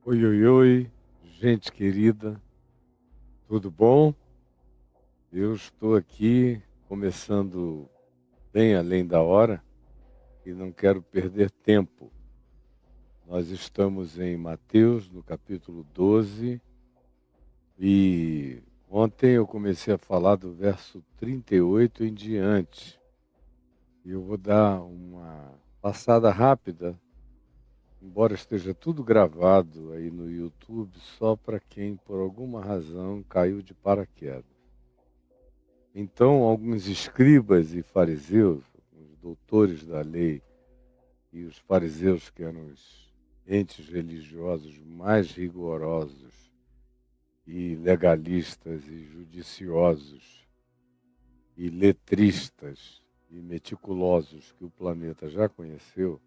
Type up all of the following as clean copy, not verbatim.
Oi, oi, oi, gente querida, tudo bom? Eu estou aqui começando bem além da hora e não quero perder tempo. Nós estamos em Mateus, no capítulo 12, e ontem eu comecei a falar do verso 38 em diante. E eu vou dar uma passada rápida, embora esteja tudo gravado aí no YouTube, só para quem por alguma razão caiu de paraquedas. Então, alguns escribas e fariseus, os doutores da lei e os fariseus, que eram os entes religiosos mais rigorosos e legalistas e judiciosos e letristas e meticulosos que o planeta já conheceu.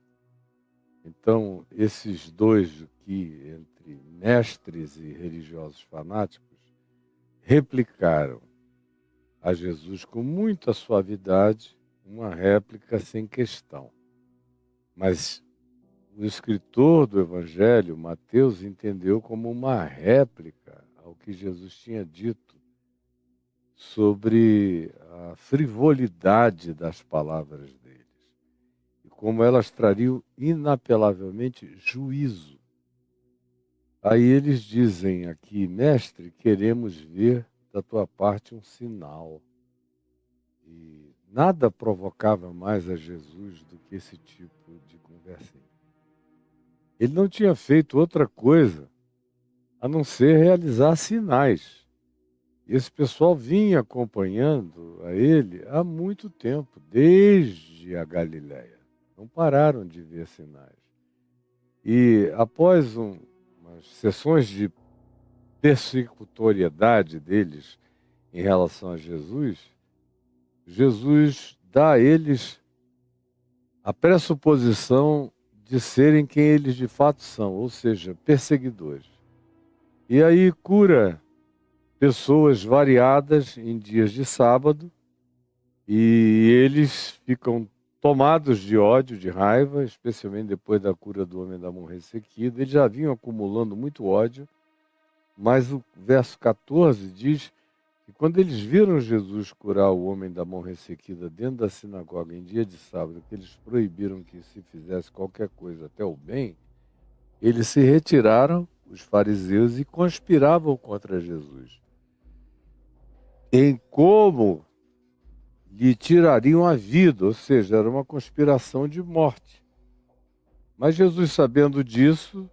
Então, esses dois aqui, entre mestres e religiosos fanáticos, replicaram a Jesus com muita suavidade, uma réplica sem questão. Mas o escritor do Evangelho, Mateus, entendeu como uma réplica ao que Jesus tinha dito sobre a frivolidade das palavras deles e como elas trariam inapelavelmente juízo. Aí eles dizem aqui: mestre, queremos ver da tua parte um sinal. E nada provocava mais a Jesus do que esse tipo de conversinha. Ele não tinha feito outra coisa a não ser realizar sinais. E esse pessoal vinha acompanhando a ele há muito tempo, desde a Galiléia. Não pararam de ver sinais. E após umas sessões de persecutoriedade deles em relação a Jesus, Jesus dá a eles a pressuposição de serem quem eles de fato são, ou seja, perseguidores. E aí cura pessoas variadas em dias de sábado e eles ficam tomados de ódio, de raiva, especialmente depois da cura do homem da mão ressequida. Eles já vinham acumulando muito ódio, mas o verso 14 diz que quando eles viram Jesus curar o homem da mão ressequida dentro da sinagoga em dia de sábado, que eles proibiram que se fizesse qualquer coisa, até o bem, eles se retiraram, os fariseus, e conspiravam contra Jesus, em como lhe tirariam a vida, ou seja, era uma conspiração de morte. Mas Jesus, sabendo disso,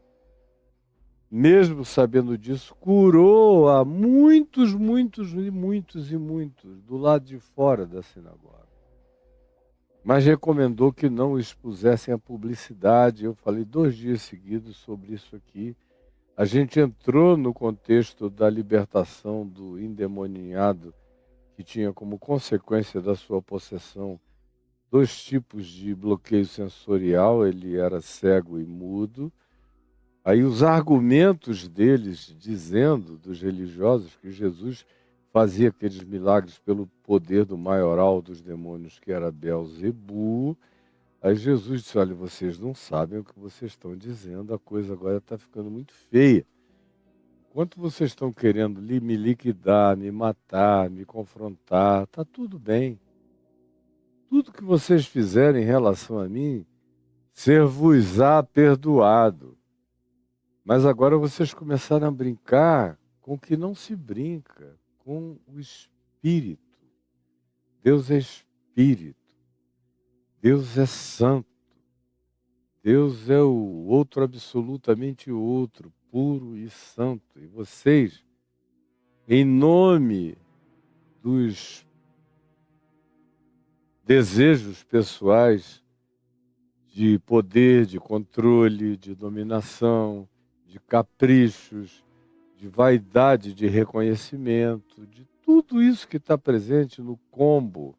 mesmo sabendo disso, curou a muitos, muitos e muitos e muitos do lado de fora da sinagoga. Mas recomendou que não expusessem a publicidade. Eu falei 2 dias seguidos sobre isso aqui. A gente entrou no contexto da libertação do endemoniado, que tinha como consequência da sua possessão 2 tipos de bloqueio sensorial, ele era cego e mudo. Aí os argumentos deles, dizendo, dos religiosos, que Jesus fazia aqueles milagres pelo poder do maioral dos demônios, que era Belzebu. Aí Jesus disse: olha, vocês não sabem o que vocês estão dizendo, a coisa agora está ficando muito feia. Enquanto vocês estão querendo me liquidar, me matar, me confrontar, está tudo bem. Tudo que vocês fizerem em relação a mim, ser-vos-á perdoado. Mas agora vocês começaram a brincar com o que não se brinca, com o Espírito. Deus é Espírito. Deus é Santo. Deus é o outro absolutamente outro, puro e santo. E vocês, em nome dos desejos pessoais de poder, de controle, de dominação, de caprichos, de vaidade, de reconhecimento, de tudo isso que está presente no combo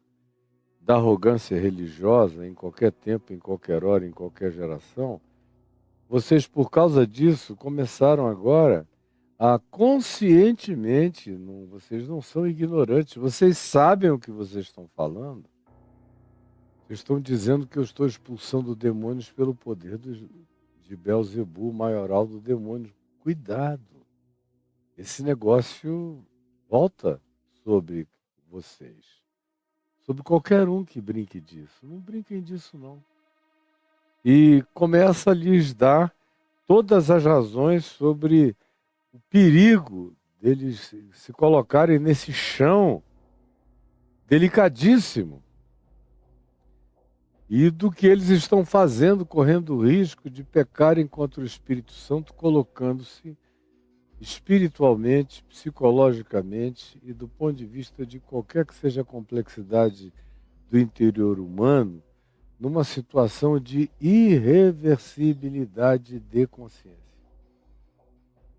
da arrogância religiosa em qualquer tempo, em qualquer hora, em qualquer geração, vocês, por causa disso, começaram agora a conscientemente, vocês não são ignorantes, vocês sabem o que vocês estão falando. Vocês estão dizendo que eu estou expulsando demônios pelo poder de Belzebu, maioral do demônio. cuidado. Esse negócio volta sobre vocês. Sobre qualquer um que brinque disso. Não brinquem disso, não. E começa a lhes dar todas as razões sobre o perigo deles se colocarem nesse chão delicadíssimo e do que eles estão fazendo, correndo o risco de pecarem contra o Espírito Santo, colocando-se espiritualmente, psicologicamente e do ponto de vista de qualquer que seja a complexidade do interior humano, numa situação de irreversibilidade de consciência.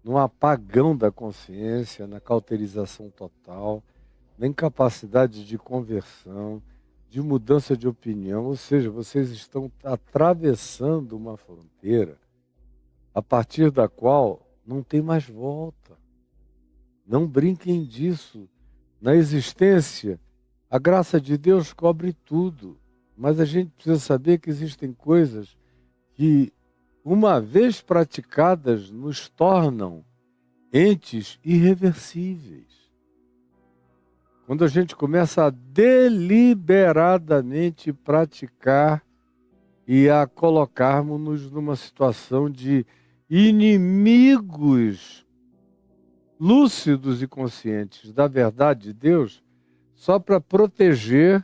Num apagão da consciência, na cauterização total, na incapacidade de conversão, de mudança de opinião, ou seja, vocês estão atravessando uma fronteira a partir da qual não tem mais volta. Não brinquem disso. Na existência, a graça de Deus cobre tudo, mas a gente precisa saber que existem coisas que, uma vez praticadas, nos tornam entes irreversíveis. Quando a gente começa a deliberadamente praticar e a colocarmos-nos numa situação de inimigos lúcidos e conscientes da verdade de Deus, só para proteger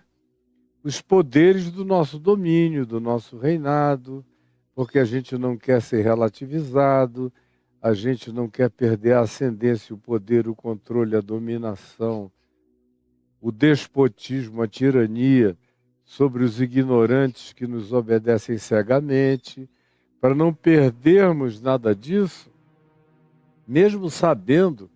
os poderes do nosso domínio, do nosso reinado, porque a gente não quer ser relativizado, a gente não quer perder a ascendência, o poder, o controle, a dominação, o despotismo, a tirania sobre os ignorantes que nos obedecem cegamente. Para não perdermos nada disso, mesmo sabendo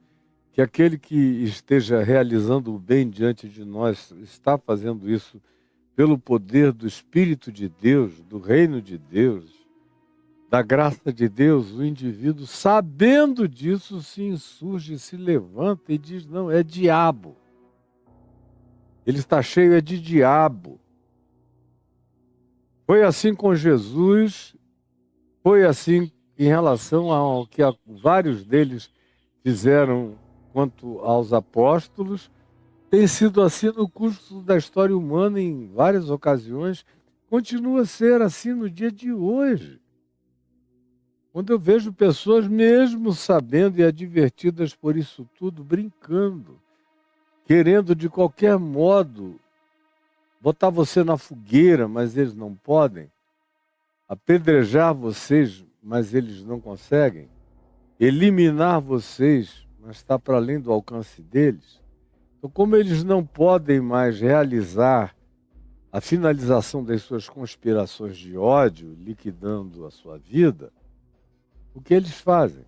que aquele que esteja realizando o bem diante de nós está fazendo isso pelo poder do Espírito de Deus, do reino de Deus, da graça de Deus, o indivíduo, sabendo disso, se insurge, se levanta e diz: não, é diabo. Ele está cheio de diabo. Foi assim com Jesus, foi assim em relação ao que vários deles fizeram quanto aos apóstolos, tem sido assim no curso da história humana em várias ocasiões, continua a ser assim no dia de hoje. Quando eu vejo pessoas, mesmo sabendo e advertidas por isso tudo, brincando, querendo de qualquer modo botar você na fogueira, mas eles não podem, apedrejar vocês, mas eles não conseguem, eliminar vocês, mas está para além do alcance deles. Então, como eles não podem mais realizar a finalização das suas conspirações de ódio, liquidando a sua vida, o que eles fazem?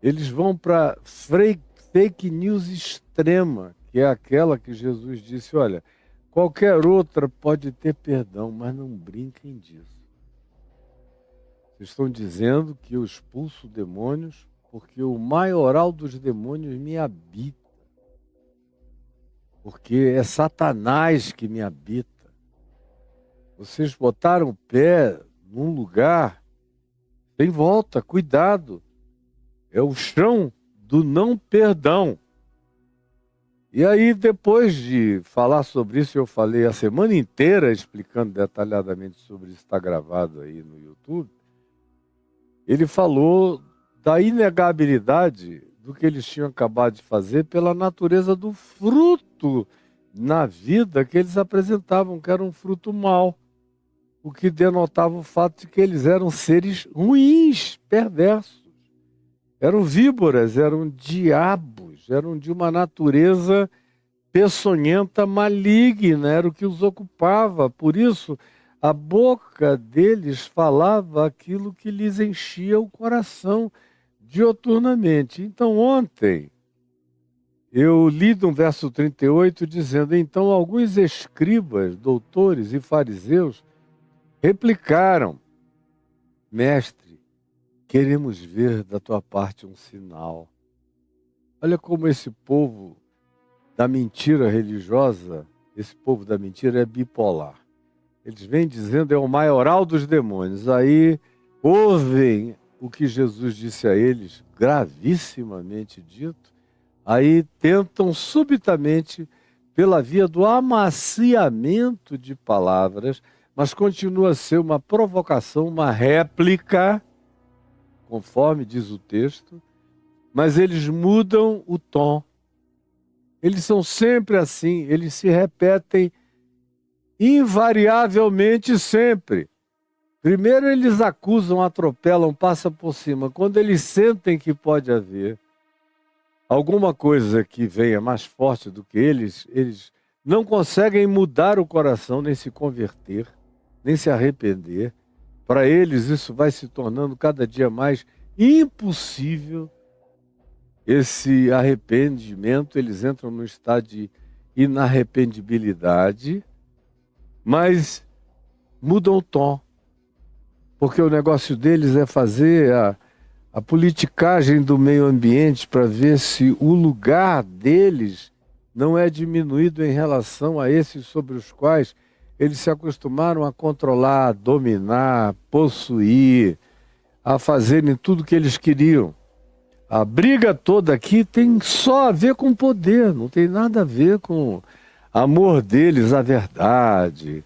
Eles vão para fake news extrema, que é aquela que Jesus disse: olha, qualquer outra pode ter perdão, mas não brinquem disso. Vocês estão dizendo que eu expulso demônios porque o maioral dos demônios me habita. Porque é Satanás que me habita. Vocês botaram o pé num lugar sem volta, cuidado. É o chão do não perdão. E aí, depois de falar sobre isso, eu falei a semana inteira explicando detalhadamente sobre isso, está gravado aí no YouTube. Ele falou da inegabilidade do que eles tinham acabado de fazer pela natureza do fruto na vida que eles apresentavam, que era um fruto mau, o que denotava o fato de que eles eram seres ruins, perversos. Eram víboras, eram diabos, eram de uma natureza peçonhenta, maligna, era o que os ocupava. Por isso, a boca deles falava aquilo que lhes enchia o coração dioturnamente. Então, ontem, eu li no verso 38, dizendo: então alguns escribas, doutores e fariseus replicaram: mestre, queremos ver da tua parte um sinal. Olha como esse povo da mentira religiosa, esse povo da mentira é bipolar. Eles vêm dizendo é o maioral dos demônios. Aí ouvem o que Jesus disse a eles, gravissimamente dito, aí tentam subitamente, pela via do amaciamento de palavras, mas continua a ser uma provocação, uma réplica, conforme diz o texto, mas eles mudam o tom. Eles são sempre assim, eles se repetem invariavelmente sempre. Primeiro eles acusam, atropelam, passam por cima. Quando eles sentem que pode haver alguma coisa que venha mais forte do que eles não conseguem mudar o coração, nem se converter, nem se arrepender. Para eles isso vai se tornando cada dia mais impossível. Esse arrependimento, eles entram no estado de inarrependibilidade, mas mudam o tom. Porque o negócio deles é fazer a politicagem do meio ambiente para ver se o lugar deles não é diminuído em relação a esses sobre os quais eles se acostumaram a controlar, a dominar, possuir, a fazerem tudo o que eles queriam. A briga toda aqui tem só a ver com poder, não tem nada a ver com amor deles, a verdade,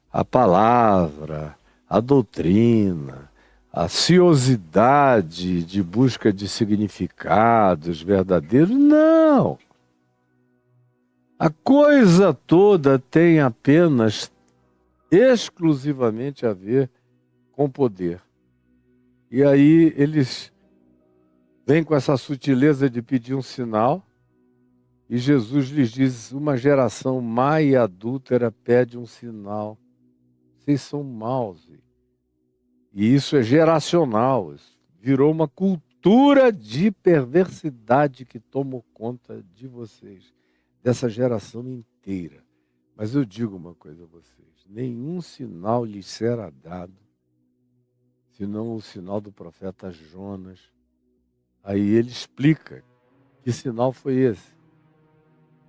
a palavra, a doutrina, a ciosidade de busca de significados verdadeiros. Não! A coisa toda tem apenas, exclusivamente a ver com poder. E aí eles vêm com essa sutileza de pedir um sinal, e Jesus lhes diz, uma geração má e adúltera pede um sinal. Vocês são maus. E isso é geracional, isso virou uma cultura de perversidade que tomou conta de vocês, dessa geração inteira. Mas eu digo uma coisa a vocês, nenhum sinal lhes será dado, senão o sinal do profeta Jonas. Aí ele explica que sinal foi esse.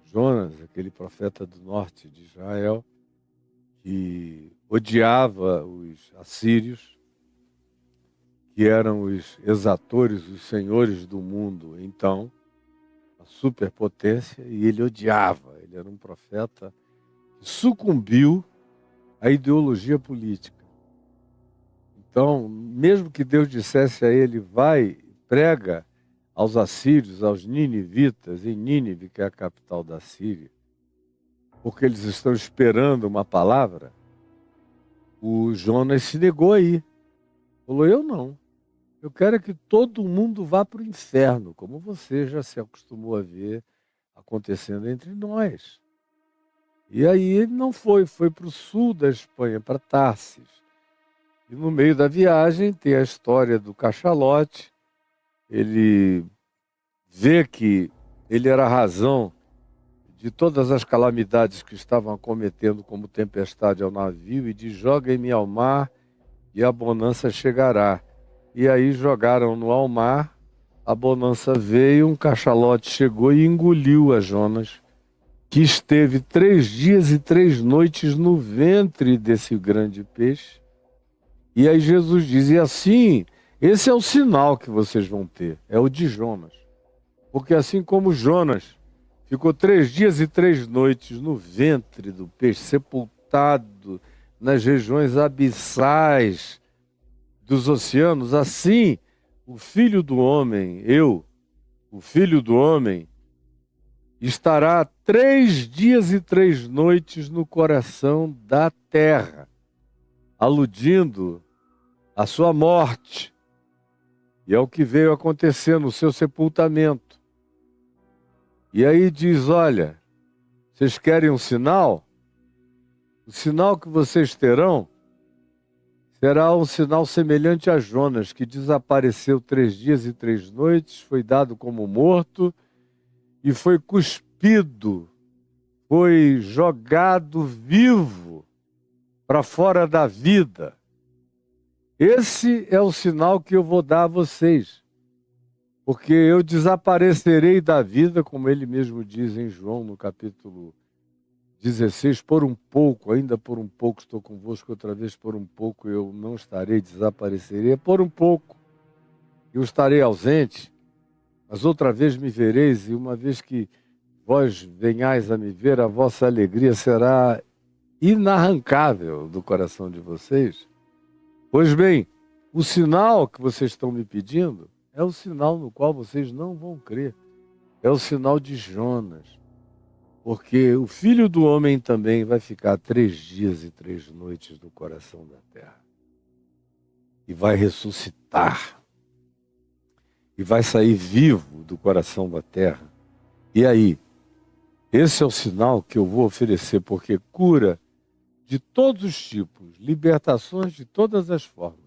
Jonas, aquele profeta do norte de Israel, que odiava os assírios, que eram os exatores, os senhores do mundo, então, a superpotência, e ele odiava. Ele era um profeta que sucumbiu à ideologia política. Então, mesmo que Deus dissesse a ele, vai, prega aos assírios, aos ninivitas, em Nínive, que é a capital da Síria, porque eles estão esperando uma palavra, o Jonas se negou aí. Falou, eu não. Eu quero é que todo mundo vá para o inferno, como você já se acostumou a ver acontecendo entre nós. E aí ele não foi para o sul da Espanha, para Tarsis. E no meio da viagem tem a história do cachalote. Ele vê que ele era a razão de todas as calamidades que estavam acometendo como tempestade ao navio e diz, joguem-me ao mar e a bonança chegará. E aí jogaram-no ao mar, a bonança veio, um cachalote chegou e engoliu a Jonas, que esteve 3 dias e 3 noites no ventre desse grande peixe. E aí Jesus diz, e assim, esse é o sinal que vocês vão ter, é o de Jonas. Porque assim como Jonas ficou 3 dias e 3 noites no ventre do peixe, sepultado nas regiões abissais dos oceanos, assim o Filho do Homem, o Filho do Homem, estará 3 dias e 3 noites no coração da terra, aludindo à sua morte. E é o que veio acontecer no seu sepultamento. E aí diz, olha, vocês querem um sinal? O sinal que vocês terão será um sinal semelhante a Jonas, que desapareceu 3 dias e 3 noites, foi dado como morto e foi cuspido, foi jogado vivo para fora da vida. Esse é o sinal que eu vou dar a vocês, porque eu desaparecerei da vida, como ele mesmo diz em João, no capítulo 16, por um pouco, ainda por um pouco estou convosco, outra vez por um pouco eu não estarei, desaparecerei, por um pouco. Eu estarei ausente, mas outra vez me vereis, e uma vez que vós venhais a me ver, a vossa alegria será inarrancável do coração de vocês. Pois bem, o sinal que vocês estão me pedindo é o sinal no qual vocês não vão crer. É o sinal de Jonas. Porque o Filho do Homem também vai ficar 3 dias e 3 noites no coração da terra. E vai ressuscitar. E vai sair vivo do coração da terra. E aí? Esse é o sinal que eu vou oferecer, porque cura de todos os tipos, libertações de todas as formas.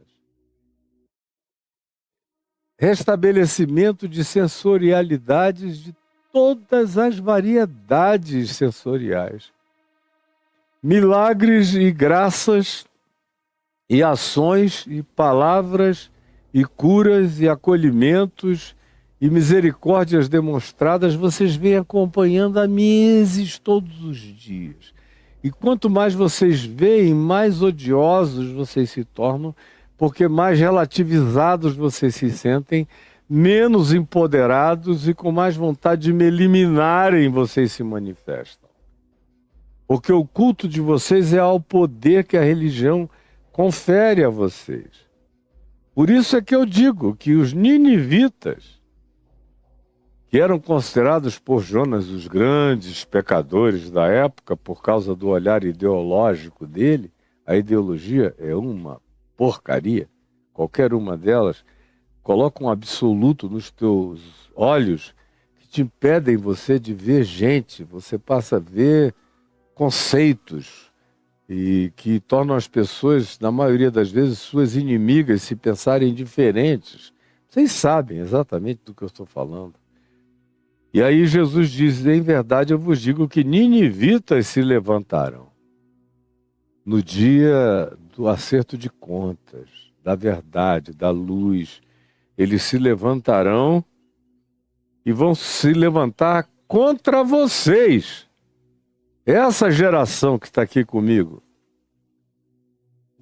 Restabelecimento de sensorialidades de todas as variedades sensoriais. Milagres e graças e ações e palavras e curas e acolhimentos e misericórdias demonstradas, vocês vêm acompanhando há meses, todos os dias. E quanto mais vocês veem, mais odiosos vocês se tornam, porque mais relativizados vocês se sentem, menos empoderados e com mais vontade de me eliminarem vocês se manifestam. Porque o culto de vocês é ao poder que a religião confere a vocês. Por isso é que eu digo que os ninivitas, que eram considerados por Jonas os grandes pecadores da época por causa do olhar ideológico dele, a ideologia é uma porcaria, qualquer uma delas coloca um absoluto nos teus olhos que te impedem você de ver gente, você passa a ver conceitos e que tornam as pessoas, na maioria das vezes, suas inimigas se pensarem diferentes. Vocês sabem exatamente do que eu estou falando. E aí Jesus diz, em verdade eu vos digo que ninivitas se levantarão no dia do acerto de contas, da verdade, da luz. Eles se levantarão e vão se levantar contra vocês. Essa geração que está aqui comigo,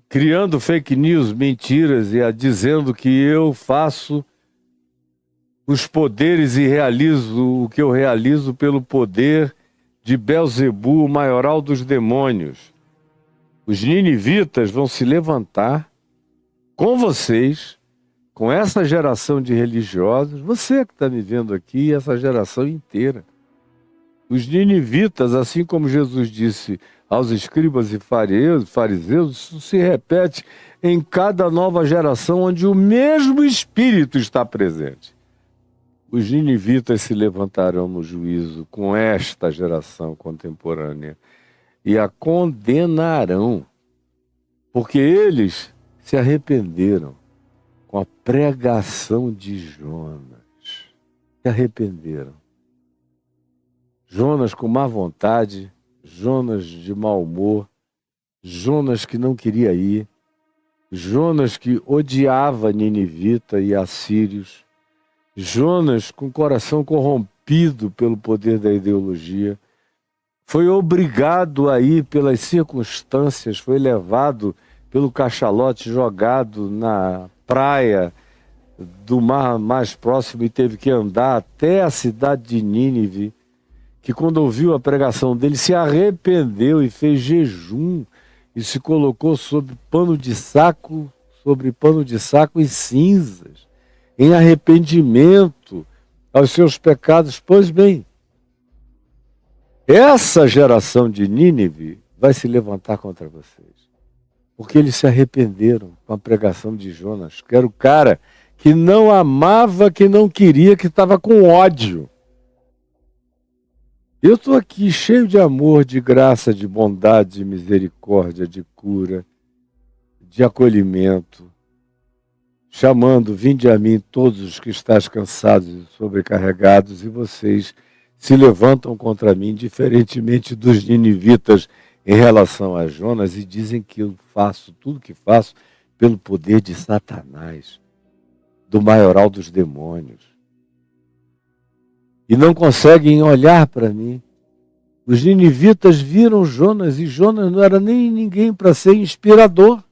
criando fake news, mentiras e dizendo que eu faço os poderes e realizo o que eu realizo pelo poder de Belzebu, o maioral dos demônios. Os ninivitas vão se levantar com vocês, com essa geração de religiosos, você que está me vendo aqui, essa geração inteira. Os ninivitas, assim como Jesus disse aos escribas e fariseus, isso se repete em cada nova geração onde o mesmo Espírito está presente. Os ninivitas se levantarão no juízo com esta geração contemporânea e a condenarão, porque eles se arrependeram com a pregação de Jonas. Se arrependeram. Jonas com má vontade, Jonas de mau humor, Jonas que não queria ir, Jonas que odiava Ninivita e assírios, Jonas com o coração corrompido pelo poder da ideologia, foi obrigado a ir pelas circunstâncias, foi levado pelo cachalote, jogado na praia do mar mais próximo e teve que andar até a cidade de Nínive, que quando ouviu a pregação dele se arrependeu e fez jejum e se colocou sobre pano de saco e cinzas, em arrependimento aos seus pecados. Pois bem, essa geração de Nínive vai se levantar contra vocês, porque eles se arrependeram com a pregação de Jonas, que era o cara que não amava, que não queria, que estava com ódio. Eu estou aqui cheio de amor, de graça, de bondade, de misericórdia, de cura, de acolhimento, chamando, vinde a mim todos os que estáis cansados e sobrecarregados, e vocês se levantam contra mim, diferentemente dos ninivitas em relação a Jonas, e dizem que eu faço tudo o que faço pelo poder de Satanás, do maioral dos demônios. E não conseguem olhar para mim. Os ninivitas viram Jonas, e Jonas não era nem ninguém para ser inspirador.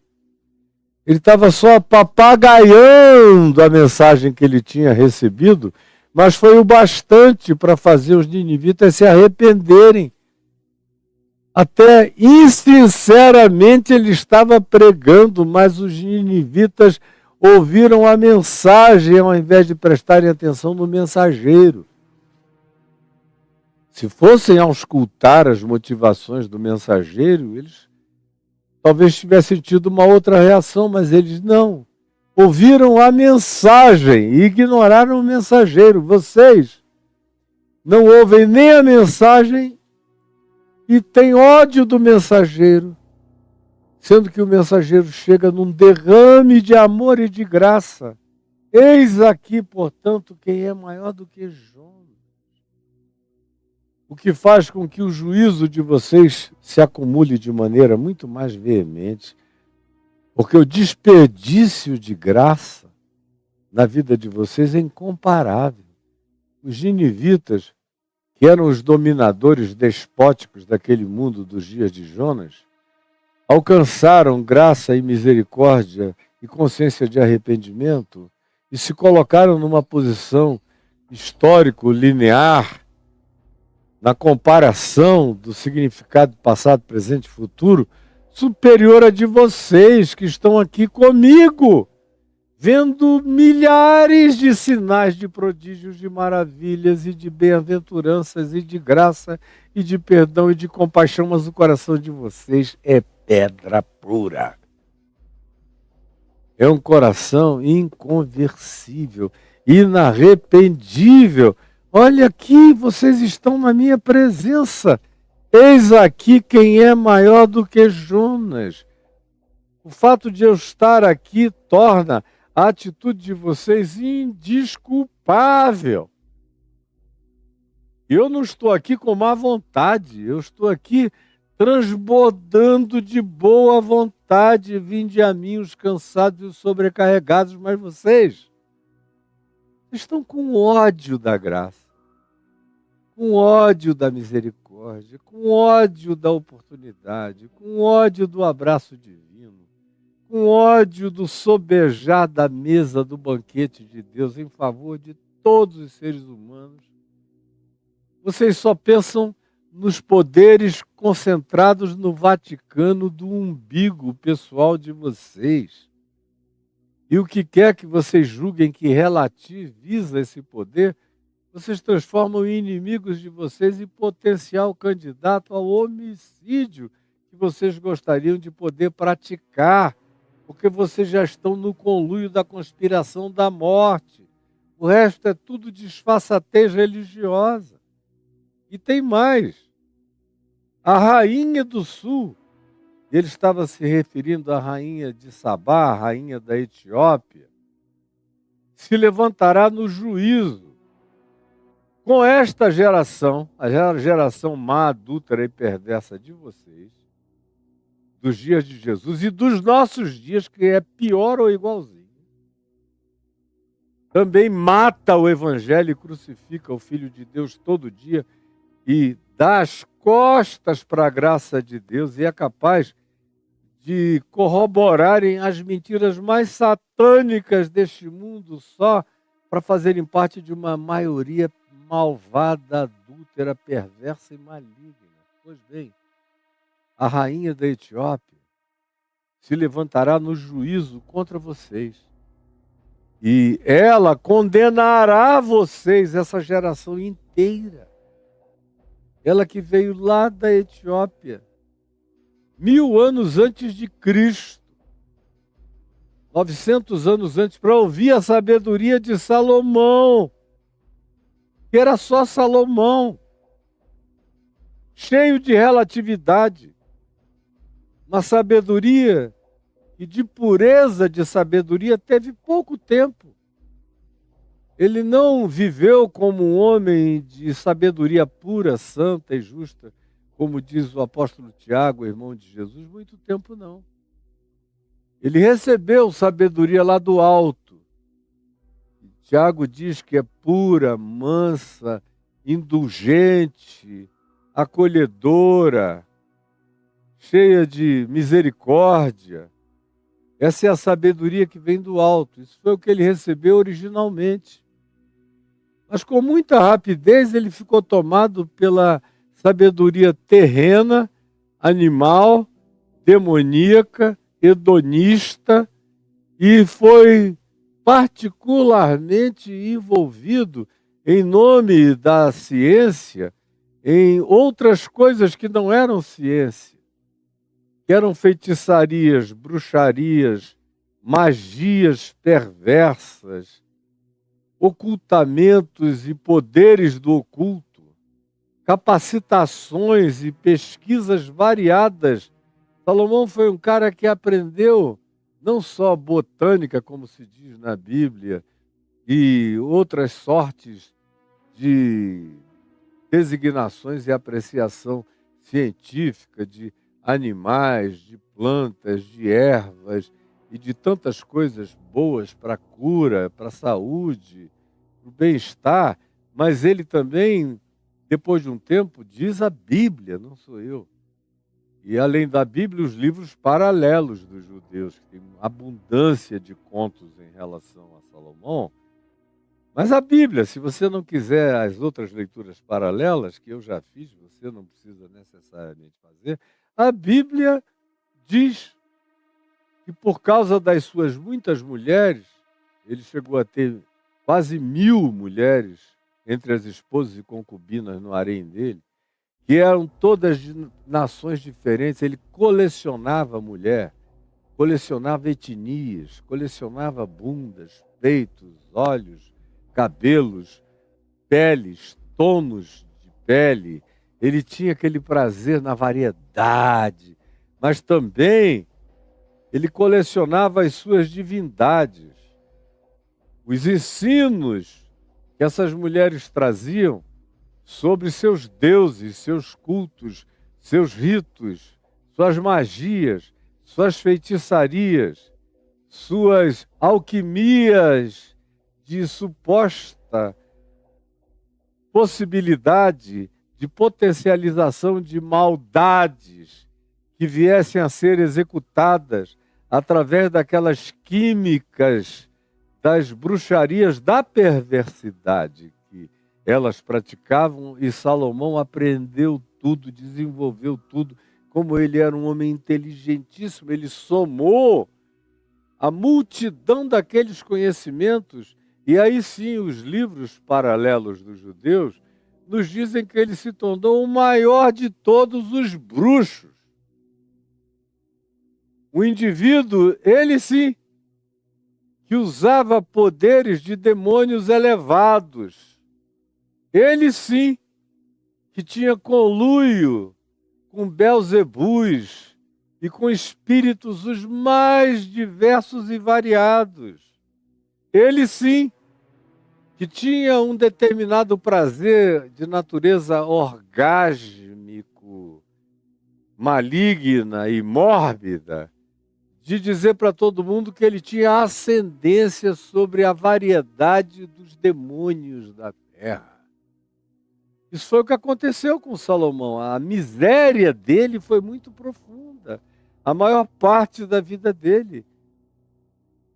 Ele estava só papagaiando a mensagem que ele tinha recebido, mas foi o bastante para fazer os ninivitas se arrependerem. Até insinceramente ele estava pregando, mas os ninivitas ouviram a mensagem ao invés de prestarem atenção no mensageiro. Se fossem auscultar as motivações do mensageiro, eles talvez tivessem tido uma outra reação, mas eles não. Ouviram a mensagem e ignoraram o mensageiro. Vocês não ouvem nem a mensagem e têm ódio do mensageiro, sendo que o mensageiro chega num derrame de amor e de graça. Eis aqui, portanto, quem é maior do que Jonas. O que faz com que o juízo de vocês se acumule de maneira muito mais veemente, porque o desperdício de graça na vida de vocês é incomparável. Os ninivitas, que eram os dominadores despóticos daquele mundo dos dias de Jonas, alcançaram graça e misericórdia e consciência de arrependimento e se colocaram numa posição histórico-linear na comparação do significado passado, presente e futuro, superior a de vocês que estão aqui comigo, vendo milhares de sinais de prodígios, de maravilhas e de bem-aventuranças e de graça e de perdão e de compaixão, mas o coração de vocês é pedra pura. É um coração inconversível, inarrependível. Olha aqui, vocês estão na minha presença. Eis aqui quem é maior do que Jonas. O fato de eu estar aqui torna a atitude de vocês indesculpável. Eu não estou aqui com má vontade, eu estou aqui transbordando de boa vontade. Vinde a mim os cansados e os sobrecarregados, mas vocês estão com ódio da graça, com ódio da misericórdia, com ódio da oportunidade, com ódio do abraço divino, com ódio do sobejar da mesa do banquete de Deus em favor de todos os seres humanos. Vocês só pensam nos poderes concentrados no Vaticano do umbigo pessoal de vocês. E o que quer que vocês julguem que relativiza esse poder, vocês transformam em inimigos de vocês e potencial candidato ao homicídio que vocês gostariam de poder praticar, porque vocês já estão no conluio da conspiração da morte. O resto é tudo disfarçatez religiosa. E tem mais. A rainha do sul, ele estava se referindo à rainha de Sabá, a rainha da Etiópia, se levantará no juízo com esta geração, a geração má, adúltera e perversa de vocês, dos dias de Jesus e dos nossos dias, que é pior ou igualzinho. Também mata o evangelho e crucifica o Filho de Deus todo dia e dá as costas para a graça de Deus e é capaz de corroborarem as mentiras mais satânicas deste mundo só para fazerem parte de uma maioria malvada, adúltera, perversa e maligna. Pois bem, a rainha da Etiópia se levantará no juízo contra vocês. E ela condenará vocês, essa geração inteira. Ela que veio lá da Etiópia, 1000 anos antes de Cristo, 900 anos antes, para ouvir a sabedoria de Salomão, que era só Salomão, cheio de relatividade, uma sabedoria e de pureza de sabedoria teve pouco tempo. Ele não viveu como um homem de sabedoria pura, santa e justa, como diz o apóstolo Tiago, irmão de Jesus, muito tempo não. Ele recebeu sabedoria lá do alto. Tiago diz que é pura, mansa, indulgente, acolhedora, cheia de misericórdia. Essa é a sabedoria que vem do alto. Isso foi o que ele recebeu originalmente. Mas com muita rapidez ele ficou tomado pela sabedoria terrena, animal, demoníaca, hedonista, e foi particularmente envolvido, em nome da ciência, em outras coisas que não eram ciência, que eram feitiçarias, bruxarias, magias perversas, ocultamentos e poderes do oculto, capacitações e pesquisas variadas. Salomão foi um cara que aprendeu não só botânica, como se diz na Bíblia, e outras sortes de designações e apreciação científica de animais, de plantas, de ervas e de tantas coisas boas para a cura, para a saúde, para o bem-estar, mas ele também, depois de um tempo, diz a Bíblia, não sou eu. E além da Bíblia, os livros paralelos dos judeus, que tem abundância de contos em relação a Salomão. Mas a Bíblia, se você não quiser as outras leituras paralelas, que eu já fiz, você não precisa necessariamente fazer, a Bíblia diz que por causa das suas muitas mulheres, ele chegou a ter quase 1000 mulheres entre as esposas e concubinas no harém dele, que eram todas de nações diferentes. Ele colecionava mulher, colecionava etnias, colecionava bundas, peitos, olhos, cabelos, peles, tons de pele. Ele tinha aquele prazer na variedade, mas também ele colecionava as suas divindades. Os ensinos que essas mulheres traziam sobre seus deuses, seus cultos, seus ritos, suas magias, suas feitiçarias, suas alquimias de suposta possibilidade de potencialização de maldades que viessem a ser executadas através daquelas químicas das bruxarias da perversidade que elas praticavam, e Salomão aprendeu tudo, desenvolveu tudo. Como ele era um homem inteligentíssimo, ele somou a multidão daqueles conhecimentos, e aí sim os livros paralelos dos judeus nos dizem que ele se tornou o maior de todos os bruxos. O indivíduo, ele sim, que usava poderes de demônios elevados. Ele sim, que tinha conluio com Belzebus e com espíritos os mais diversos e variados. Ele sim, que tinha um determinado prazer de natureza orgásmico, maligna e mórbida, de dizer para todo mundo que ele tinha ascendência sobre a variedade dos demônios da terra. Isso foi o que aconteceu com Salomão. A miséria dele foi muito profunda, a maior parte da vida dele.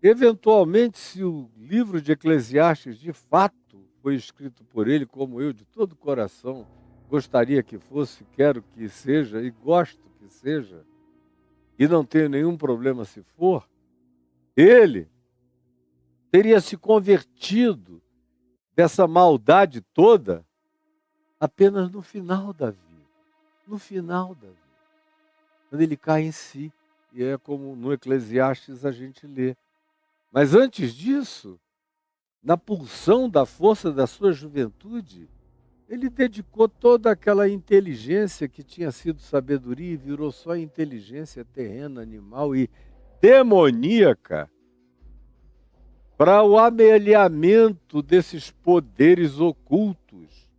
Eventualmente, se o livro de Eclesiastes de fato foi escrito por ele, como eu de todo o coração gostaria que fosse, quero que seja e gosto que seja, e não tenho nenhum problema se for, ele teria se convertido dessa maldade toda apenas no final da vida. No final da vida. Quando ele cai em si. E é como no Eclesiastes a gente lê. Mas antes disso, na pulsão da força da sua juventude, ele dedicou toda aquela inteligência que tinha sido sabedoria e virou só inteligência terrena, animal e demoníaca para o amelhamento desses poderes ocultos.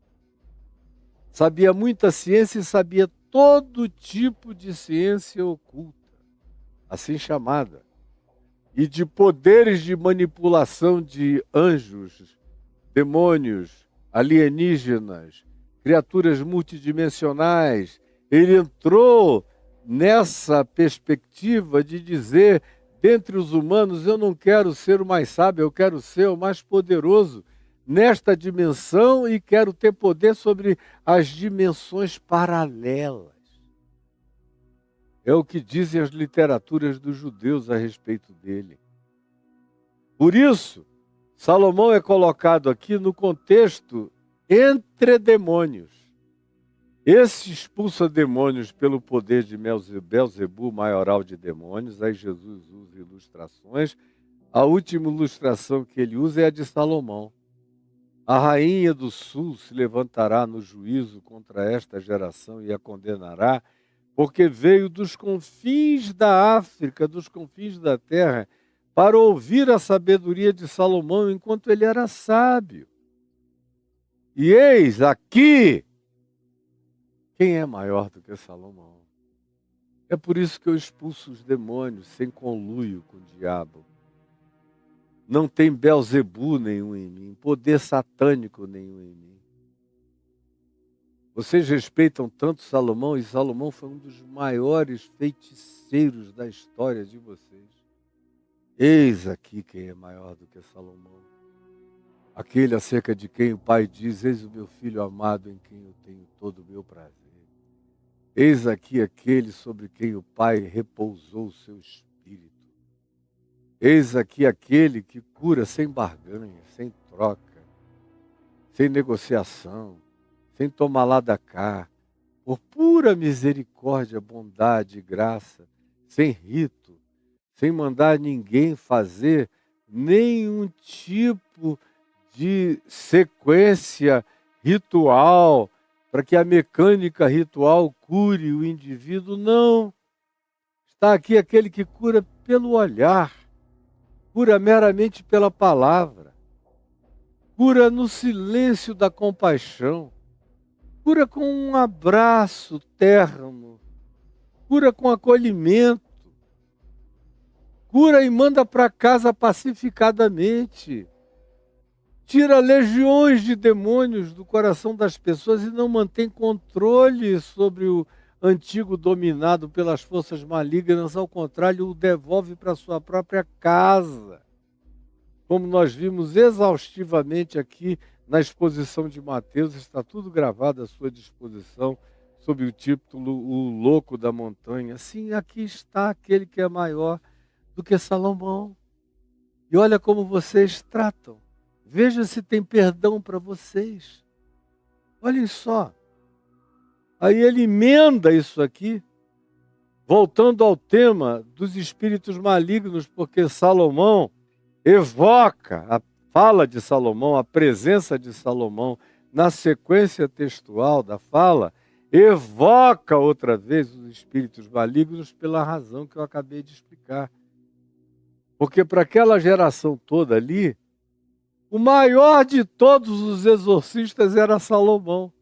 Sabia muita ciência e sabia todo tipo de ciência oculta, assim chamada, e de poderes de manipulação de anjos, demônios, alienígenas, criaturas multidimensionais. Ele entrou nessa perspectiva de dizer dentre os humanos, eu não quero ser o mais sábio, eu quero ser o mais poderoso nesta dimensão e quero ter poder sobre as dimensões paralelas. É o que dizem as literaturas dos judeus a respeito dele. Por isso, Salomão é colocado aqui no contexto entre demônios. Esse expulsa demônios pelo poder de Belzebu, maioral de demônios. Aí Jesus usa ilustrações. A última ilustração que ele usa é a de Salomão. A rainha do sul se levantará no juízo contra esta geração e a condenará, porque veio dos confins da África, dos confins da terra, para ouvir a sabedoria de Salomão enquanto ele era sábio. E eis aqui, quem é maior do que Salomão? É por isso que eu expulso os demônios sem conluio com o diabo. Não tem Belzebu nenhum em mim, poder satânico nenhum em mim. Vocês respeitam tanto Salomão, e Salomão foi um dos maiores feiticeiros da história de vocês. Eis aqui quem é maior do que Salomão. Aquele acerca de quem o Pai diz: eis o meu filho amado em quem eu tenho todo o meu prazer. Eis aqui aquele sobre quem o Pai repousou o seu espírito. Eis aqui aquele que cura sem barganha, sem troca, sem negociação, sem tomar lá da cá, por pura misericórdia, bondade e graça, sem rito, sem mandar ninguém fazer nenhum tipo de sequência ritual, para que a mecânica ritual cure o indivíduo. Não. Está aqui aquele que cura pelo olhar, cura meramente pela palavra, cura no silêncio da compaixão, cura com um abraço terno, cura com acolhimento, cura e manda para casa pacificadamente. Tira legiões de demônios do coração das pessoas e não mantém controle sobre o antigo dominado pelas forças malignas. Ao contrário, o devolve para sua própria casa. Como nós vimos exaustivamente aqui na exposição de Mateus, está tudo gravado à sua disposição, sob o título O Louco da Montanha. Sim, aqui está aquele que é maior do que Salomão. E olha como vocês tratam. Veja se tem perdão para vocês. Olhem só. Aí ele emenda isso aqui, voltando ao tema dos espíritos malignos, porque Salomão evoca a fala de Salomão, a presença de Salomão na sequência textual da fala, evoca outra vez os espíritos malignos pela razão que eu acabei de explicar. Porque para aquela geração toda ali, o maior de todos os exorcistas era Salomão.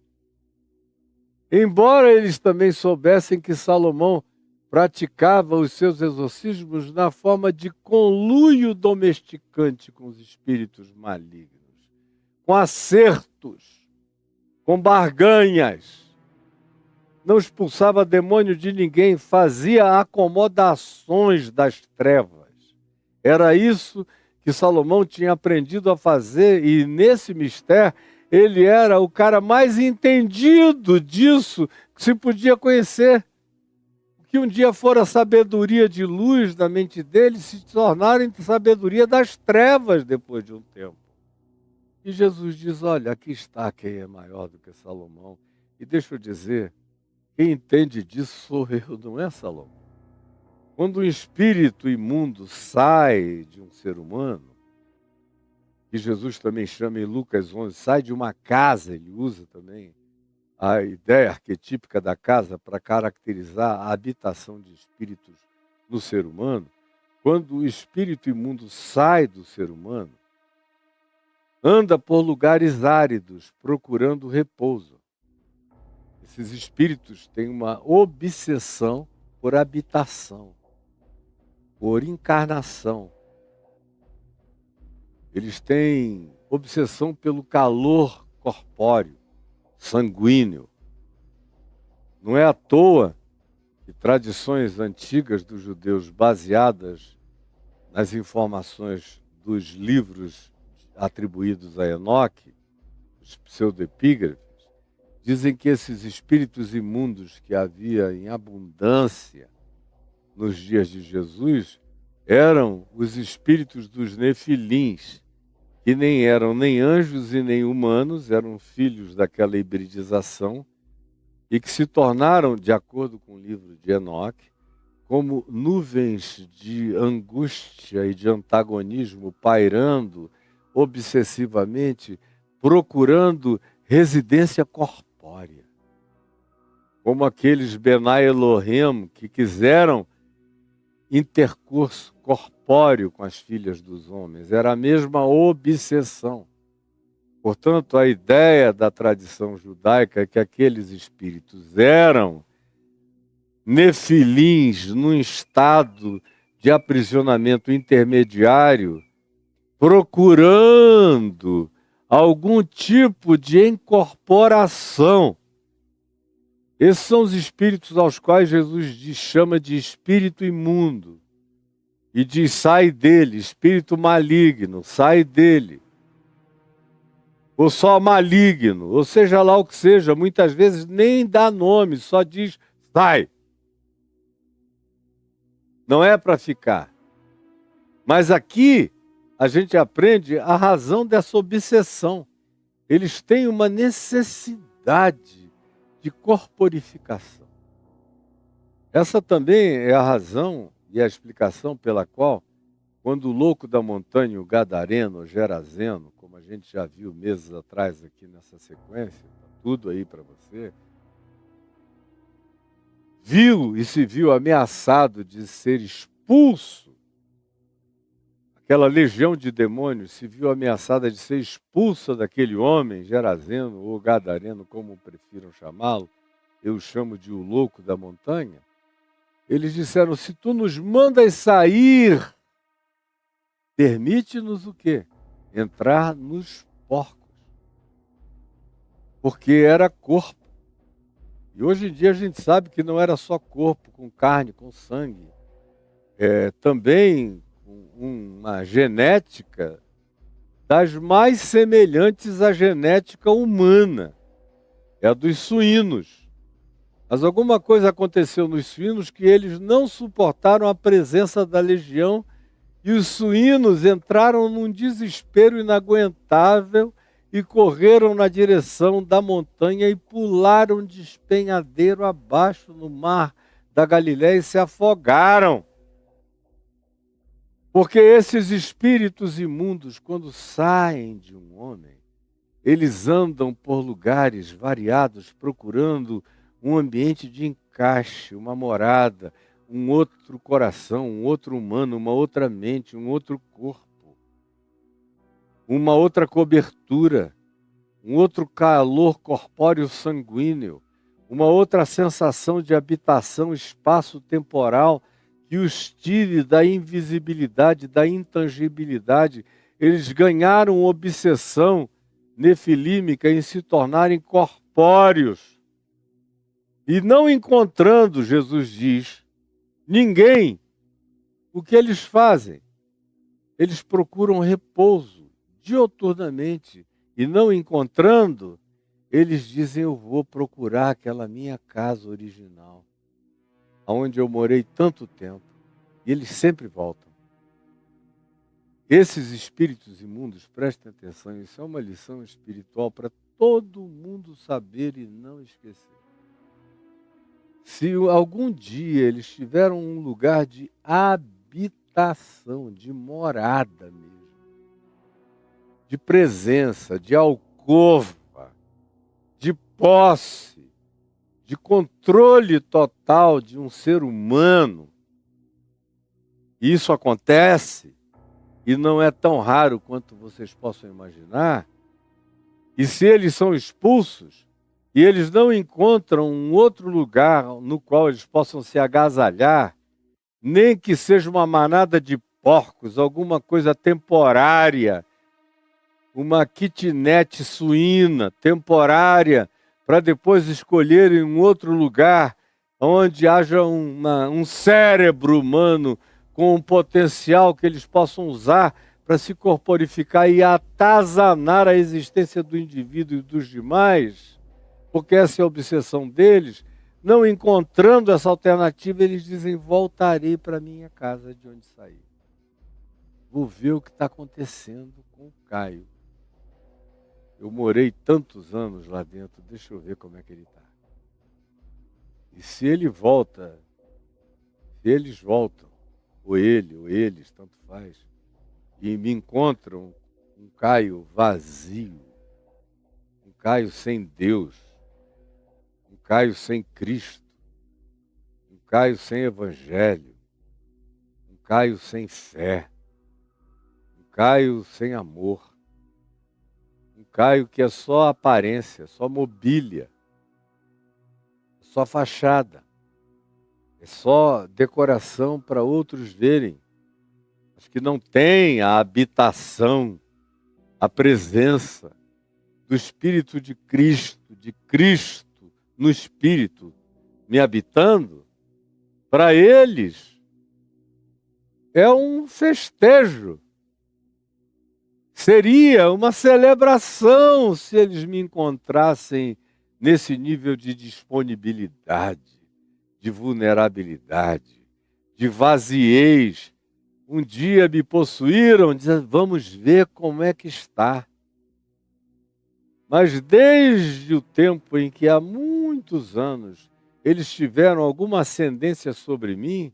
Embora eles também soubessem que Salomão praticava os seus exorcismos na forma de conluio domesticante com os espíritos malignos, com acertos, com barganhas. Não expulsava demônio de ninguém, fazia acomodações das trevas. Era isso que Salomão tinha aprendido a fazer, e nesse mistério ele era o cara mais entendido disso que se podia conhecer. O que um dia fora sabedoria de luz da mente dele se tornaram em sabedoria das trevas depois de um tempo. E Jesus diz: olha, aqui está quem é maior do que Salomão. E deixa eu dizer, quem entende disso sou eu, não é Salomão. Quando um espírito imundo sai de um ser humano, que Jesus também chama em Lucas 11, sai de uma casa, ele usa também a ideia arquetípica da casa para caracterizar a habitação de espíritos no ser humano. Quando o espírito imundo sai do ser humano, anda por lugares áridos, procurando repouso. Esses espíritos têm uma obsessão por habitação, por encarnação. Eles têm obsessão pelo calor corpóreo, sanguíneo. Não é à toa que tradições antigas dos judeus baseadas nas informações dos livros atribuídos a Enoque, os pseudoepígrafes, dizem que esses espíritos imundos que havia em abundância nos dias de Jesus eram os espíritos dos nefilins, que nem eram nem anjos e nem humanos, eram filhos daquela hibridização e que se tornaram, de acordo com o livro de Enoque, como nuvens de angústia e de antagonismo pairando obsessivamente, procurando residência corpórea. Como aqueles Benai Elohim que quiseram intercurso corpóreo com as filhas dos homens. Era a mesma obsessão. Portanto, a ideia da tradição judaica é que aqueles espíritos eram nefilins num estado de aprisionamento intermediário, procurando algum tipo de incorporação. Esses são os espíritos aos quais Jesus chama de espírito imundo. E diz, sai dele, espírito maligno, sai dele. Ou só maligno, ou seja lá o que seja, muitas vezes nem dá nome, só diz, sai. Não é para ficar. Mas aqui a gente aprende a razão dessa obsessão. Eles têm uma necessidade de corporificação. Essa também é a razão e a explicação pela qual, quando o louco da montanha, o gadareno, o gerazeno, como a gente já viu meses atrás aqui nessa sequência, tá tudo aí para você, viu e se viu ameaçado de ser expulso, aquela legião de demônios se viu ameaçada de ser expulsa daquele homem, gerazeno ou gadareno, como prefiram chamá-lo, eu o chamo de o louco da montanha. Eles disseram, se tu nos mandas sair, permite-nos o quê? Entrar nos porcos. Porque era corpo. E hoje em dia a gente sabe que não era só corpo, com carne, com sangue. Também uma genética das mais semelhantes à genética humana. É a dos suínos. Mas alguma coisa aconteceu nos suínos que eles não suportaram a presença da legião e os suínos entraram num desespero inaguentável e correram na direção da montanha e pularam de despenhadeiro abaixo no mar da Galiléia e se afogaram. Porque esses espíritos imundos, quando saem de um homem, eles andam por lugares variados procurando um ambiente de encaixe, uma morada, um outro coração, um outro humano, uma outra mente, um outro corpo, uma outra cobertura, um outro calor corpóreo sanguíneo, uma outra sensação de habitação espaço-temporal que os tire da invisibilidade, da intangibilidade. Eles ganharam obsessão nefilímica em se tornarem corpóreos. E não encontrando, Jesus diz, ninguém, o que eles fazem? Eles procuram repouso dioturnamente e não encontrando, eles dizem, eu vou procurar aquela minha casa original, onde eu morei tanto tempo. E eles sempre voltam. Esses espíritos imundos, prestem atenção, isso é uma lição espiritual para todo mundo saber e não esquecer. Se algum dia eles tiveram um lugar de habitação, de morada mesmo, de presença, de alcova, de posse, de controle total de um ser humano, e isso acontece, e não é tão raro quanto vocês possam imaginar, e se eles são expulsos, e eles não encontram um outro lugar no qual eles possam se agasalhar, nem que seja uma manada de porcos, alguma coisa temporária, uma kitnet suína temporária, para depois escolherem um outro lugar onde haja um cérebro humano com um potencial que eles possam usar para se corporificar e atazanar a existência do indivíduo e dos demais, porque essa é a obsessão deles. Não encontrando essa alternativa, eles dizem: voltarei para minha casa de onde saí. Vou ver o que está acontecendo com o Caio. Eu morei tantos anos lá dentro, deixa eu ver como é que ele está. E se ele volta, se eles voltam, ou ele, ou eles, tanto faz, e me encontram um Caio vazio, um Caio sem Deus, um Caio sem Cristo, um Caio sem Evangelho, um Caio sem fé, um Caio sem amor, um Caio que é só aparência, só mobília, só fachada, é só decoração para outros verem, mas que não tem a habitação, a presença do Espírito de Cristo no Espírito me habitando. Para eles é um festejo. Seria uma celebração se eles me encontrassem nesse nível de disponibilidade, de vulnerabilidade, de vaziez. Um dia me possuíram, dizendo: vamos ver como é que está. Mas desde o tempo em que há muitos anos eles tiveram alguma ascendência sobre mim,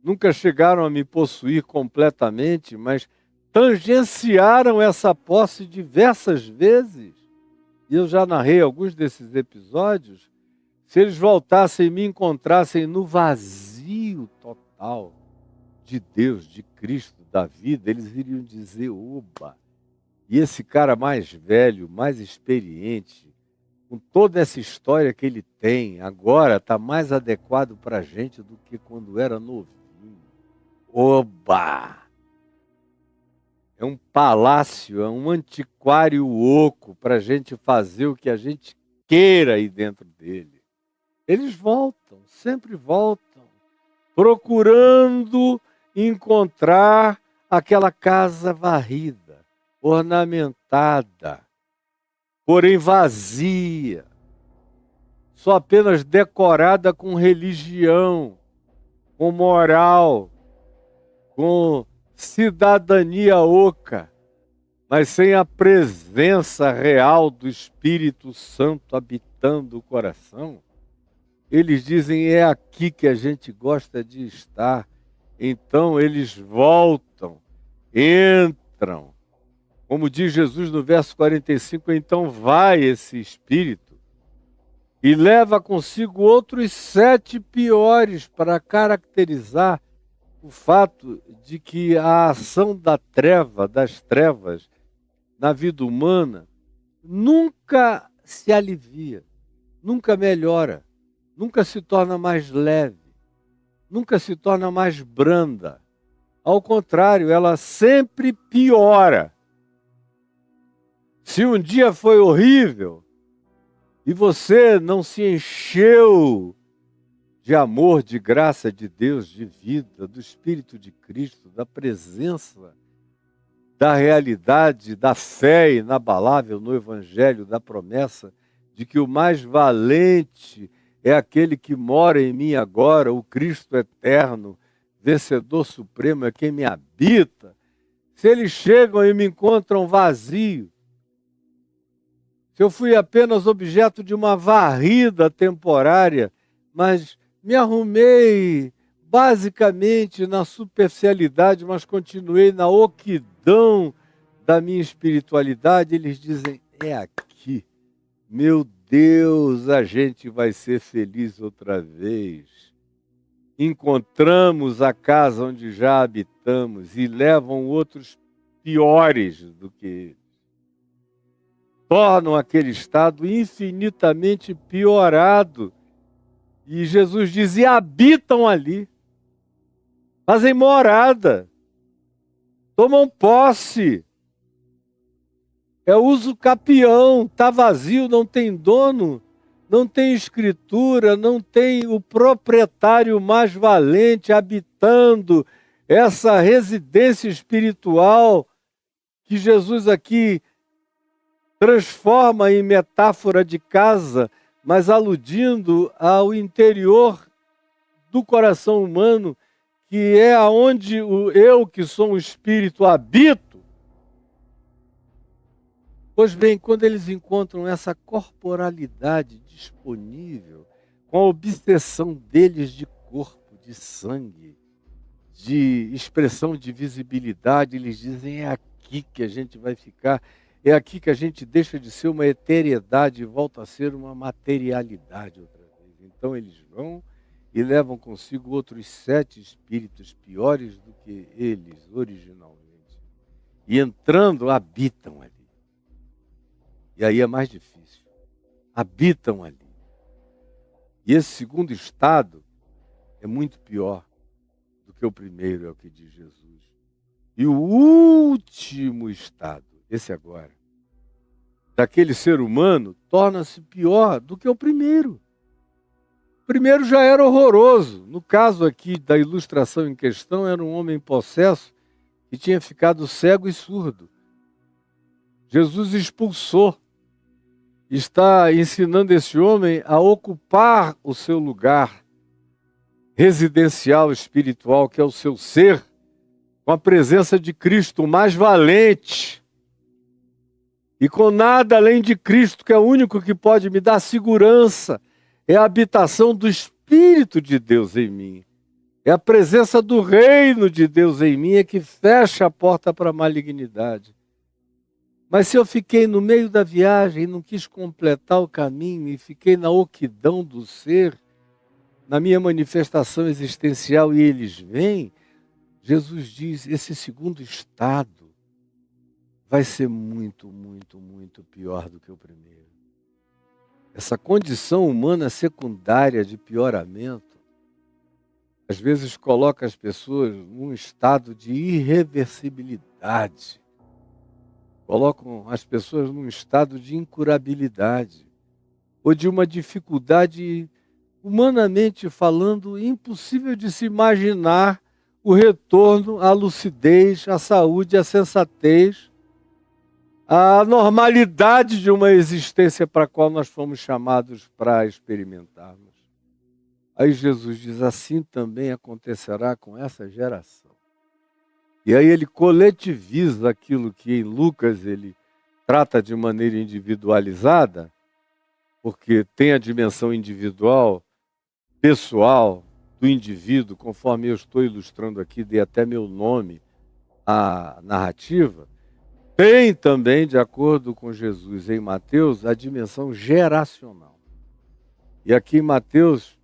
nunca chegaram a me possuir completamente, mas tangenciaram essa posse diversas vezes. E eu já narrei alguns desses episódios. Se eles voltassem e me encontrassem no vazio total de Deus, de Cristo, da vida, eles iriam dizer: oba! E esse cara mais velho, mais experiente, com toda essa história que ele tem, agora está mais adequado para a gente do que quando era novinho. Oba! É um palácio, é um antiquário oco para a gente fazer o que a gente queira aí dentro dele. Eles voltam, sempre voltam, procurando encontrar aquela casa varrida, ornamentada, porém vazia, só apenas decorada com religião, com moral, com cidadania oca, mas sem a presença real do Espírito Santo habitando o coração. Eles dizem: é aqui que a gente gosta de estar. Então eles voltam, entram. Como diz Jesus no verso 45, então vai esse Espírito e leva consigo outros 7 piores, para caracterizar o fato de que a ação das trevas, na vida humana, nunca se alivia, nunca melhora, nunca se torna mais leve, nunca se torna mais branda. Ao contrário, ela sempre piora. Se um dia foi horrível e você não se encheu de amor, de graça de Deus, de vida, do Espírito de Cristo, da presença, da realidade, da fé inabalável no Evangelho, da promessa de que o mais valente é aquele que mora em mim agora, o Cristo eterno, vencedor supremo, é quem me habita. Se eles chegam e me encontram vazio, se eu fui apenas objeto de uma varrida temporária, mas me arrumei basicamente na superficialidade, mas continuei na oquidão da minha espiritualidade, eles dizem: é aqui, meu Deus, a gente vai ser feliz outra vez. Encontramos a casa onde já habitamos e levam outros piores do que eles. Tornam aquele estado infinitamente piorado. E Jesus diz: e habitam ali, fazem morada, tomam posse. É uso capião, está vazio, não tem dono, não tem escritura, não tem o proprietário mais valente habitando essa residência espiritual que Jesus aqui transforma em metáfora de casa, mas aludindo ao interior do coração humano, que é aonde eu, que sou um espírito, habito. Pois bem, quando eles encontram essa corporalidade disponível, com a obsessão deles de corpo, de sangue, de expressão de visibilidade, eles dizem: é aqui que a gente vai ficar, é aqui que a gente deixa de ser uma eteriedade e volta a ser uma materialidade outra vez. Então eles vão e levam consigo outros 7 espíritos piores do que eles originalmente. E entrando, habitam ali. E aí é mais difícil. Habitam ali. E esse segundo estado é muito pior do que o primeiro, é o que diz Jesus. E o último estado, esse agora, daquele ser humano, torna-se pior do que o primeiro. O primeiro já era horroroso. No caso aqui da ilustração em questão, era um homem possesso que tinha ficado cego e surdo. Jesus expulsou. Está ensinando esse homem a ocupar o seu lugar residencial espiritual, que é o seu ser, com a presença de Cristo, o mais valente, e com nada além de Cristo, que é o único que pode me dar segurança. É a habitação do Espírito de Deus em mim. É a presença do reino de Deus em mim, é que fecha a porta para a malignidade. Mas se eu fiquei no meio da viagem e não quis completar o caminho e fiquei na oquidão do ser, na minha manifestação existencial, e eles vêm, Jesus diz: esse segundo estado vai ser muito, muito, muito pior do que o primeiro. Essa condição humana secundária de pioramento, às vezes coloca as pessoas num estado de irreversibilidade. Colocam as pessoas num estado de incurabilidade ou de uma dificuldade, humanamente falando, impossível de se imaginar o retorno à lucidez, à saúde, à sensatez, à normalidade de uma existência para a qual nós fomos chamados para experimentarmos. Aí Jesus diz: assim também acontecerá com essa geração. E aí ele coletiviza aquilo que em Lucas ele trata de maneira individualizada, porque tem a dimensão individual, pessoal, do indivíduo, conforme eu estou ilustrando aqui, dei até meu nome à narrativa. Tem também, de acordo com Jesus em Mateus, a dimensão geracional. E aqui em Mateus,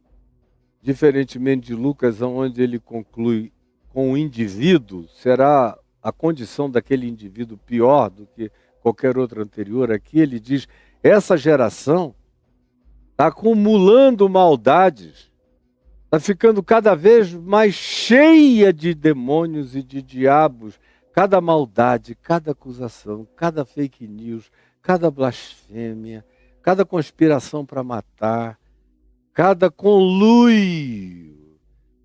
diferentemente de Lucas, onde ele conclui com o indivíduo, será a condição daquele indivíduo pior do que qualquer outro anterior. Aqui ele diz: essa geração está acumulando maldades, está ficando cada vez mais cheia de demônios e de diabos. Cada maldade, cada acusação, cada fake news, cada blasfêmia, cada conspiração para matar, cada conluio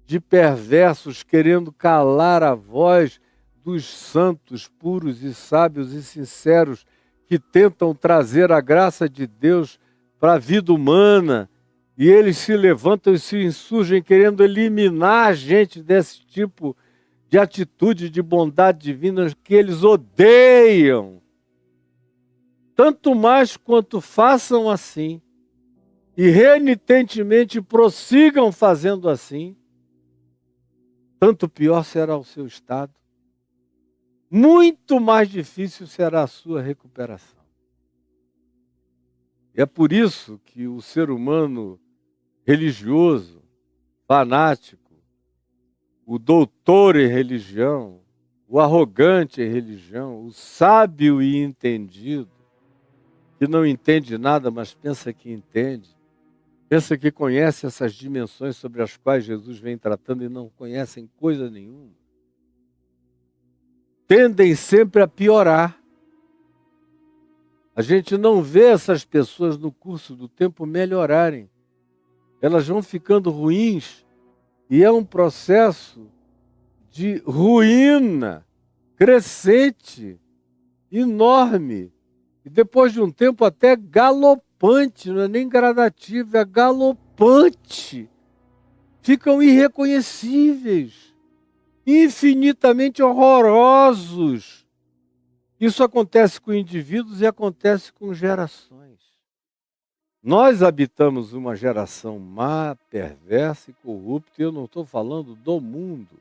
de perversos querendo calar a voz dos santos, puros e sábios e sinceros que tentam trazer a graça de Deus para a vida humana, e eles se levantam e se insurgem querendo eliminar a gente desse tipo de atitude de bondade divina que eles odeiam. Tanto mais quanto façam assim e renitentemente prossigam fazendo assim, tanto pior será o seu estado, muito mais difícil será a sua recuperação. É por isso que o ser humano religioso, fanático, o doutor em religião, o arrogante em religião, o sábio e entendido, que não entende nada, mas pensa que entende, pensa que conhece essas dimensões sobre as quais Jesus vem tratando e não conhecem coisa nenhuma, tendem sempre a piorar. A gente não vê essas pessoas no curso do tempo melhorarem. Elas vão ficando ruins e é um processo de ruína crescente, enorme, e depois de um tempo até galopante, não é nem gradativo, é galopante. Ficam irreconhecíveis, infinitamente horrorosos. Isso acontece com indivíduos e acontece com gerações. Nós habitamos uma geração má, perversa e corrupta, e eu não estou falando do mundo.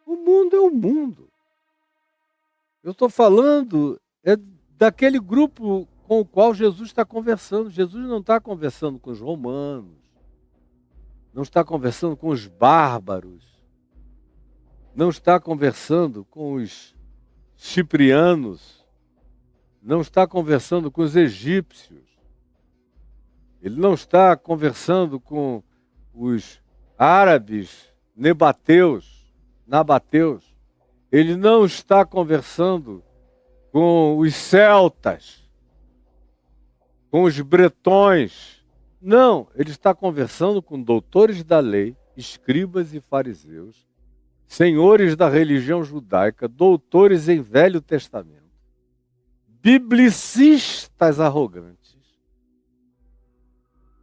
O mundo é o mundo. Eu estou falando daquele grupo com o qual Jesus está conversando. Jesus não está conversando com os romanos, não está conversando com os bárbaros, não está conversando com os ciprianos, não está conversando com os egípcios, ele não está conversando com os árabes, nabateus, ele não está conversando com os celtas, com os bretões. Não, ele está conversando com doutores da lei, escribas e fariseus, senhores da religião judaica, doutores em Velho Testamento, biblicistas arrogantes,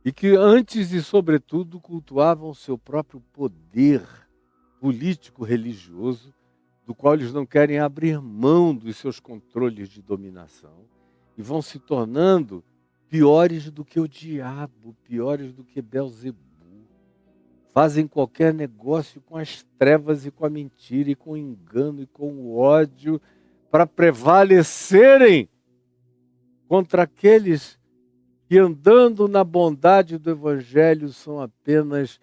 e que antes e sobretudo cultuavam seu próprio poder político religioso, do qual eles não querem abrir mão dos seus controles de dominação, e vão se tornando piores do que o diabo, piores do que Belzebu. Fazem qualquer negócio com as trevas e com a mentira e com o engano e com o ódio para prevalecerem contra aqueles que, andando na bondade do Evangelho, são apenas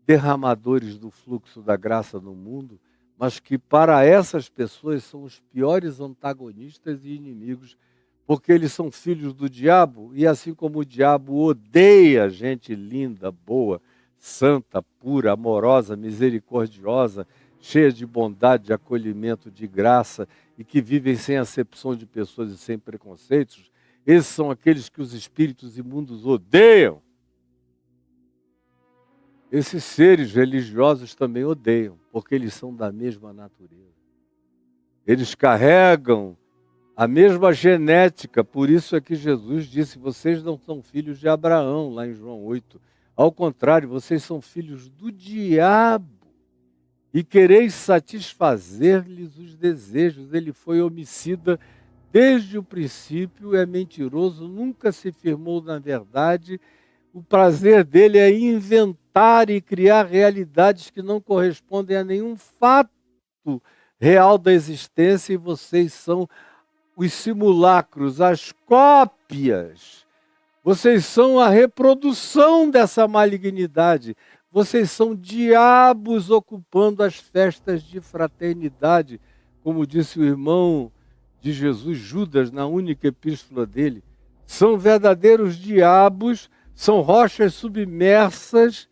derramadores do fluxo da graça no mundo, mas que para essas pessoas são os piores antagonistas e inimigos, porque eles são filhos do diabo, e assim como o diabo odeia gente linda, boa, santa, pura, amorosa, misericordiosa, cheia de bondade, de acolhimento, de graça, e que vivem sem acepção de pessoas e sem preconceitos, esses são aqueles que os espíritos imundos odeiam. Esses seres religiosos também odeiam, porque eles são da mesma natureza. Eles carregam a mesma genética, por isso é que Jesus disse: vocês não são filhos de Abraão, lá em João 8. Ao contrário, vocês são filhos do diabo e quereis satisfazer-lhes os desejos. Ele foi homicida desde o princípio, é mentiroso, nunca se firmou na verdade. O prazer dele é inventar e criar realidades que não correspondem a nenhum fato real da existência, e vocês são os simulacros, as cópias. Vocês são a reprodução dessa malignidade. Vocês são diabos ocupando as festas de fraternidade, como disse o irmão de Jesus, Judas, na única epístola dele. São verdadeiros diabos, são rochas submersas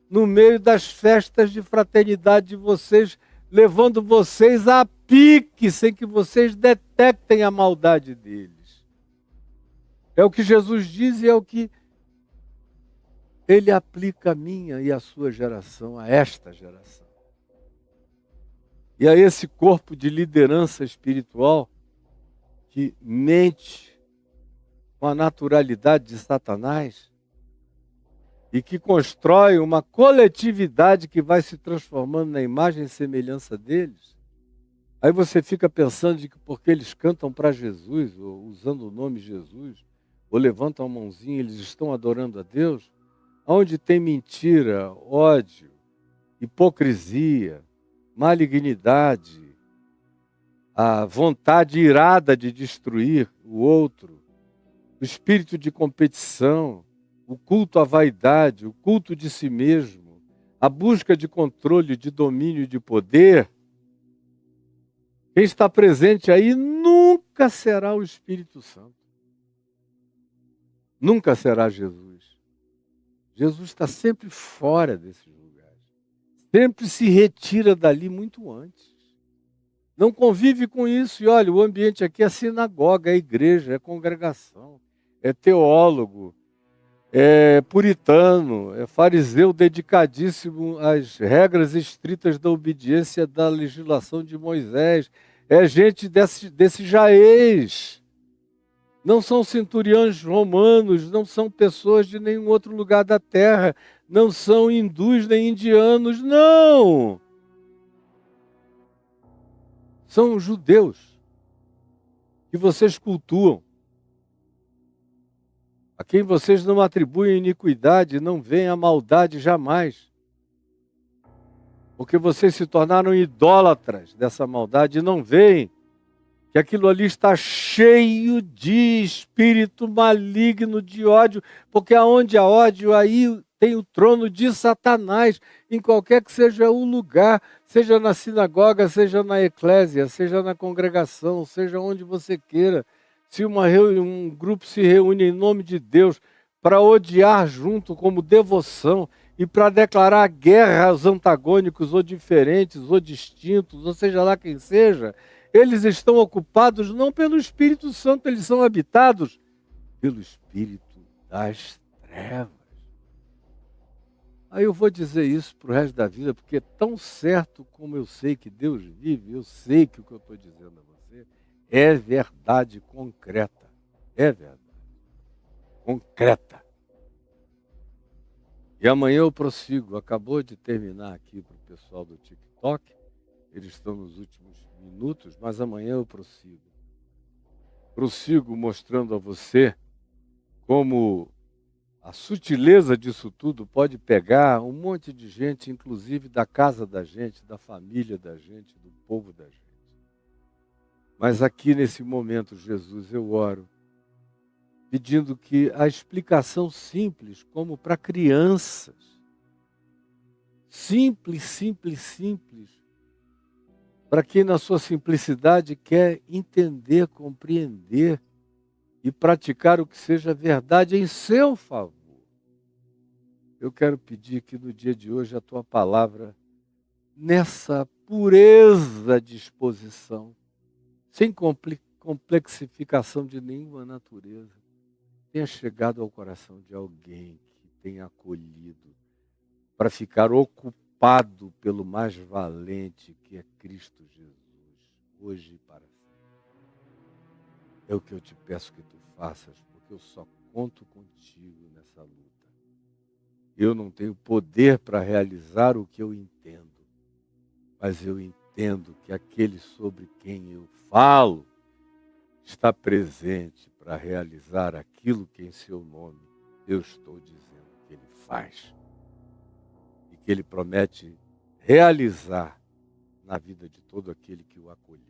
no meio das festas de fraternidade de vocês, levando vocês a pique, sem que vocês detectem a maldade deles. É o que Jesus diz e é o que ele aplica a minha e a sua geração, a esta geração. E a esse corpo de liderança espiritual que mente com a naturalidade de Satanás e que constrói uma coletividade que vai se transformando na imagem e semelhança deles. Aí você fica pensando de que porque eles cantam para Jesus, ou usando o nome Jesus, ou levantam a mãozinha, eles estão adorando a Deus. Onde tem mentira, ódio, hipocrisia, malignidade, a vontade irada de destruir o outro, o espírito de competição, o culto à vaidade, o culto de si mesmo, a busca de controle, de domínio e de poder, quem está presente aí nunca será o Espírito Santo. Nunca será Jesus. Jesus está sempre fora desses lugares. Sempre se retira dali muito antes. Não convive com isso. E olha, o ambiente aqui é sinagoga, é igreja, é congregação, é teólogo, é puritano, é fariseu dedicadíssimo às regras estritas da obediência da legislação de Moisés. É gente desse jaez. Não são centuriões romanos, não são pessoas de nenhum outro lugar da terra, não são hindus nem indianos, não! São judeus que vocês cultuam, a quem vocês não atribuem iniquidade, não veem a maldade jamais. Porque vocês se tornaram idólatras dessa maldade e não veem que aquilo ali está cheio de espírito maligno, de ódio, porque aonde há ódio, aí tem o trono de Satanás, em qualquer que seja o lugar, seja na sinagoga, seja na eclésia, seja na congregação, seja onde você queira. Se um grupo se reúne em nome de Deus para odiar junto como devoção e para declarar guerra aos antagônicos ou diferentes ou distintos, ou seja lá quem seja, eles estão ocupados não pelo Espírito Santo, eles são habitados pelo Espírito das trevas. Aí eu vou dizer isso para o resto da vida, porque tão certo como eu sei que Deus vive, eu sei que o que eu estou dizendo a você é verdade concreta. É verdade. Concreta. E amanhã eu prossigo. Acabou de terminar aqui para o pessoal do TikTok. Eles estão nos últimos minutos, mas amanhã eu prossigo. Prossigo mostrando a você como a sutileza disso tudo pode pegar um monte de gente, inclusive da casa da gente, da família da gente, do povo da gente. Mas aqui nesse momento, Jesus, eu oro, pedindo que a explicação simples, como para crianças, simples, simples, simples, para quem na sua simplicidade quer entender, compreender e praticar o que seja verdade em seu favor. Eu quero pedir que no dia de hoje a tua palavra, nessa pureza de exposição, sem complexificação de nenhuma natureza, tenha chegado ao coração de alguém que tenha acolhido para ficar ocupado pelo mais valente que é Cristo Jesus, hoje e para sempre. É o que eu te peço que tu faças, porque eu só conto contigo nessa luta. Eu não tenho poder para realizar o que eu entendo, mas eu entendo que aquele sobre quem eu falo está presente para realizar aquilo que em seu nome eu estou dizendo que ele faz. E que ele promete realizar na vida de todo aquele que o acolher.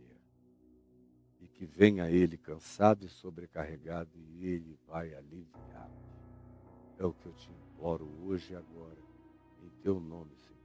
E que venha ele cansado e sobrecarregado e ele vai aliviá-lo. É o que eu te imploro hoje e agora, em teu nome, Senhor.